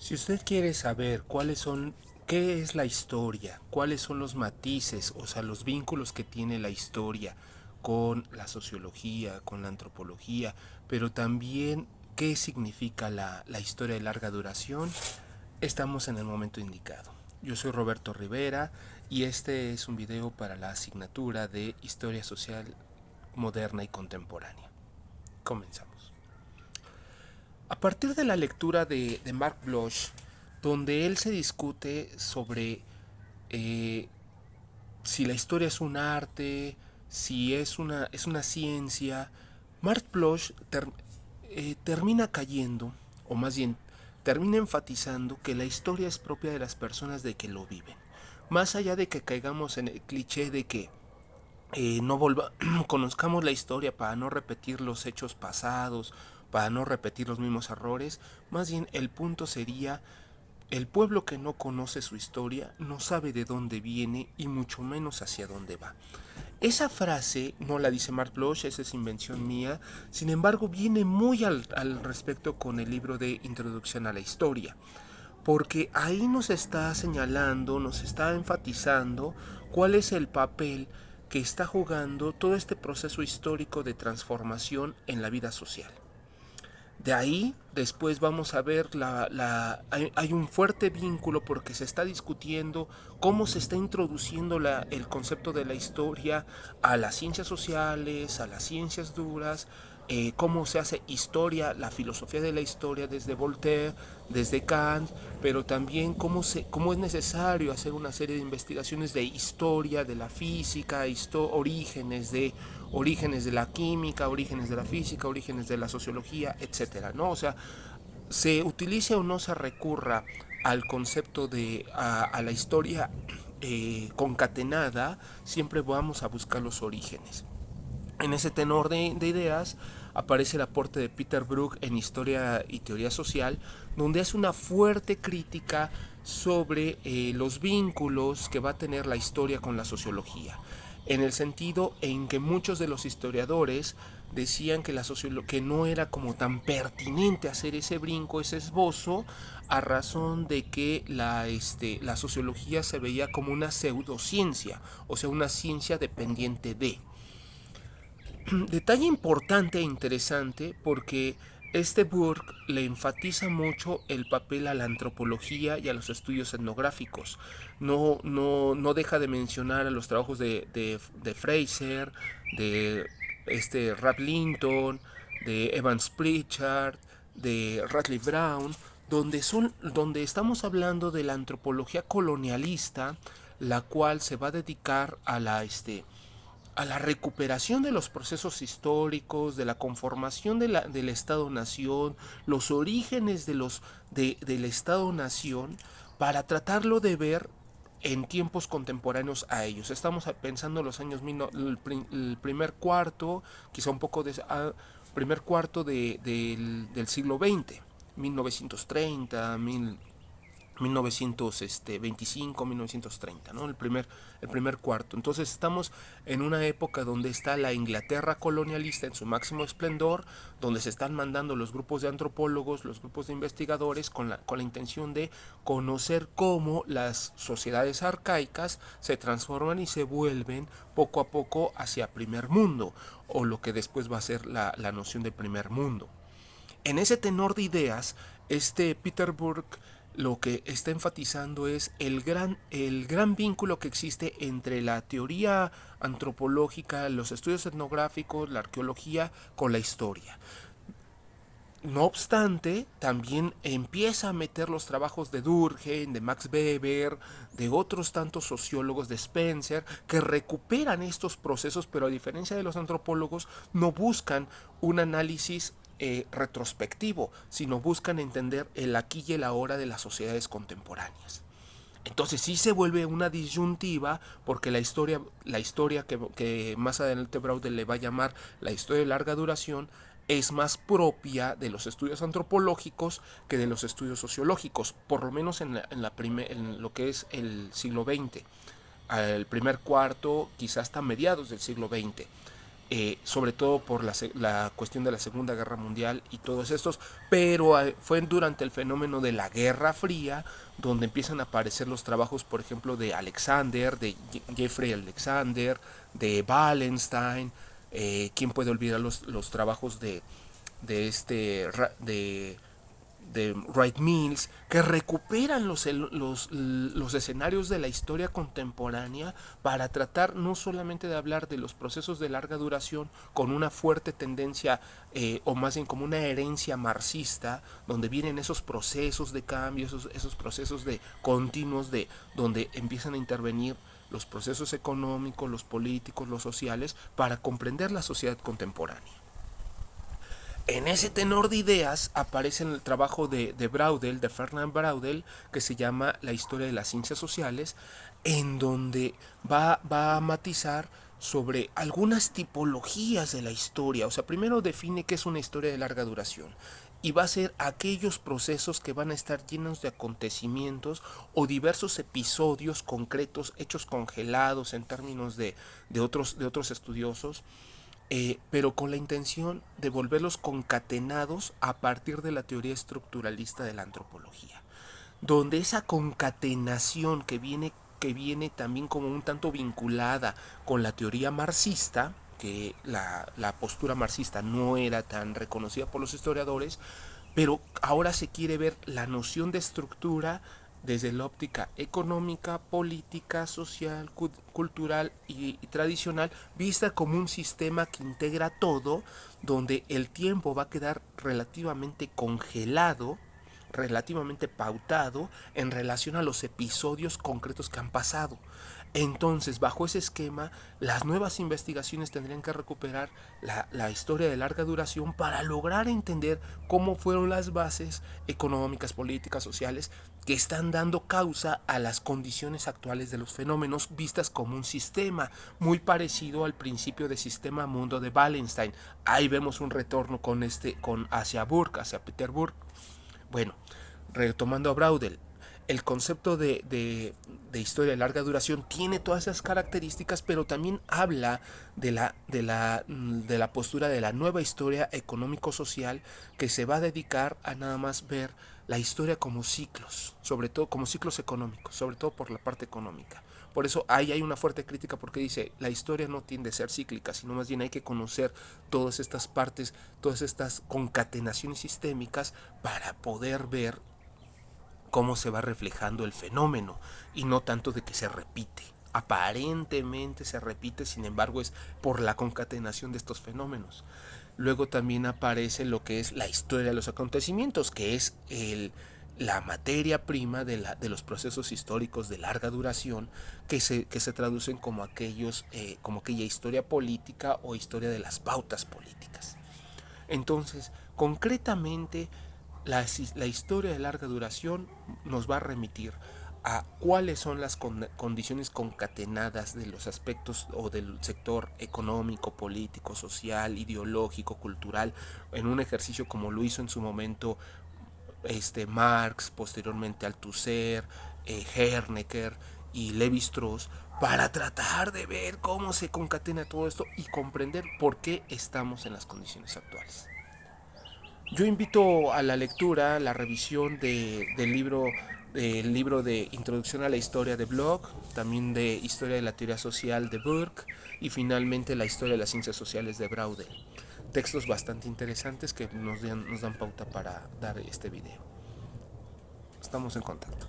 Si usted quiere saber qué es la historia, cuáles son los matices, o sea, los vínculos que tiene la historia con la sociología, con la antropología, pero también qué significa la historia de larga duración, estamos en el momento indicado. Yo soy Roberto Rivera y este es un video para la asignatura de Historia Social Moderna y Contemporánea. Comenzamos. A partir de la lectura de Mark Bloch, donde él se discute sobre eh, si la historia es un arte, si es una ciencia, Mark Bloch termina cayendo, o más bien termina enfatizando que la historia es propia de las personas de que lo viven. Más allá de que caigamos en el cliché de que no conozcamos la historia para no repetir los hechos pasados, para no repetir los mismos errores, más bien el punto sería el pueblo que no conoce su historia no sabe de dónde viene y mucho menos hacia dónde va. Esa frase no la dice Mark Bloch, esa es invención mía, sin embargo viene muy al respecto con el libro de Introducción a la Historia, porque ahí nos está señalando, nos está enfatizando cuál es el papel que está jugando todo este proceso histórico de transformación en la vida social. De ahí después vamos a ver hay un fuerte vínculo porque se está discutiendo cómo se está introduciendo el concepto de la historia a las ciencias sociales, a las ciencias duras, cómo se hace historia, la filosofía de la historia desde Voltaire, desde Kant, pero también cómo es necesario hacer una serie de investigaciones de historia, de la física, orígenes de la química, orígenes de la física, orígenes de la sociología, etcétera, ¿no? O sea, se utilice o no se recurra al concepto a la historia concatenada, siempre vamos a buscar los orígenes. En ese tenor de ideas aparece el aporte de Peter Brook en Historia y Teoría Social, donde hace una fuerte crítica sobre los vínculos que va a tener la historia con la sociología, en el sentido en que muchos de los historiadores decían que que no era como tan pertinente hacer ese brinco, ese esbozo, a razón de que la sociología se veía como una pseudociencia, o sea, una ciencia dependiente de. Detalle importante e interesante porque este Burke le enfatiza mucho el papel a la antropología y a los estudios etnográficos. No deja de mencionar a los trabajos de Fraser, de Rap Linton, de Evans Pritchard, de Radley Brown, donde estamos hablando de la antropología colonialista, la cual se va a dedicar a la recuperación de los procesos históricos, de la conformación del Estado-Nación, los orígenes del Estado-Nación, para tratarlo de ver en tiempos contemporáneos a ellos. Estamos pensando en los años, el primer cuarto, quizá un poco primer cuarto del siglo XX, 1930, 1925, 1930, ¿no? El primer cuarto. Entonces estamos en una época donde está la Inglaterra colonialista en su máximo esplendor, donde se están mandando los grupos de antropólogos, los grupos de investigadores con la intención de conocer cómo las sociedades arcaicas se transforman y se vuelven poco a poco hacia primer mundo, o lo que después va a ser la noción de primer mundo. En ese tenor de ideas, Peter Burke lo que está enfatizando es el gran vínculo que existe entre la teoría antropológica, los estudios etnográficos, la arqueología con la historia. No obstante, también empieza a meter los trabajos de Durkheim, de Max Weber, de otros tantos sociólogos, de Spencer, que recuperan estos procesos, pero a diferencia de los antropólogos, no buscan un análisis retrospectivo, sino buscan entender el aquí y el ahora de las sociedades contemporáneas. Entonces sí se vuelve una disyuntiva porque la historia que más adelante Braudel le va a llamar la historia de larga duración es más propia de los estudios antropológicos que de los estudios sociológicos, por lo menos en lo que es el siglo XX, el primer cuarto, quizás hasta mediados del siglo XX. sobre todo por la cuestión de la Segunda Guerra Mundial y todos estos, pero fue durante el fenómeno de la Guerra Fría donde empiezan a aparecer los trabajos, por ejemplo, de Alexander, de Jeffrey Alexander, de Wallenstein. ¿Quién puede olvidar los trabajos de este de Wright Mills, que recuperan los escenarios de la historia contemporánea para tratar no solamente de hablar de los procesos de larga duración con una fuerte tendencia, o más bien como una herencia marxista, donde vienen esos procesos de cambio, esos procesos de continuos, donde empiezan a intervenir los procesos económicos, los políticos, los sociales, para comprender la sociedad contemporánea. En ese tenor de ideas aparece en el trabajo de Braudel, de Fernand Braudel, que se llama La historia de las ciencias sociales, en donde va a matizar sobre algunas tipologías de la historia. O sea, primero define qué es una historia de larga duración y va a ser aquellos procesos que van a estar llenos de acontecimientos o diversos episodios concretos, hechos congelados en términos de otros estudiosos, pero con la intención de volverlos concatenados a partir de la teoría estructuralista de la antropología, donde esa concatenación que viene también como un tanto vinculada con la teoría marxista, que la postura marxista no era tan reconocida por los historiadores, pero ahora se quiere ver la noción de estructura desde la óptica económica, política, social, cultural y tradicional, vista como un sistema que integra todo, donde el tiempo va a quedar relativamente congelado, relativamente pautado en relación a los episodios concretos que han pasado. Entonces, bajo ese esquema, las nuevas investigaciones tendrían que recuperar la historia de larga duración para lograr entender cómo fueron las bases económicas, políticas, sociales que están dando causa a las condiciones actuales de los fenómenos vistas como un sistema, muy parecido al principio de sistema mundo de Wallenstein. Ahí vemos un retorno hacia Peter Burke. Bueno, retomando a Braudel, el concepto de historia de larga duración tiene todas esas características, pero también habla de la postura de la nueva historia económico-social, que se va a dedicar a nada más ver la historia como ciclos, sobre todo como ciclos económicos, sobre todo por la parte económica. Por eso ahí hay una fuerte crítica, porque dice, la historia no tiende a ser cíclica, sino más bien hay que conocer todas estas partes, todas estas concatenaciones sistémicas para poder ver cómo se va reflejando el fenómeno, y no tanto de que se repite. Aparentemente se repite, sin embargo es por la concatenación de estos fenómenos. Luego también aparece lo que es la historia de los acontecimientos, que es la materia prima de los procesos históricos de larga duración, que se traducen como como aquella historia política o historia de las pautas políticas. Entonces, concretamente, la historia de larga duración nos va a remitir a cuáles son las condiciones concatenadas de los aspectos o del sector económico, político, social, ideológico, cultural, en un ejercicio como lo hizo en su momento Marx, posteriormente Althusser, Hernecker y Levi-Strauss, para tratar de ver cómo se concatena todo esto y comprender por qué estamos en las condiciones actuales. Yo invito a la lectura, la revisión del libro de Introducción a la Historia de Bloch, también de Historia de la Teoría Social de Burke y finalmente la Historia de las Ciencias Sociales de Braudel. Textos bastante interesantes que nos dan pauta para dar este video. Estamos en contacto.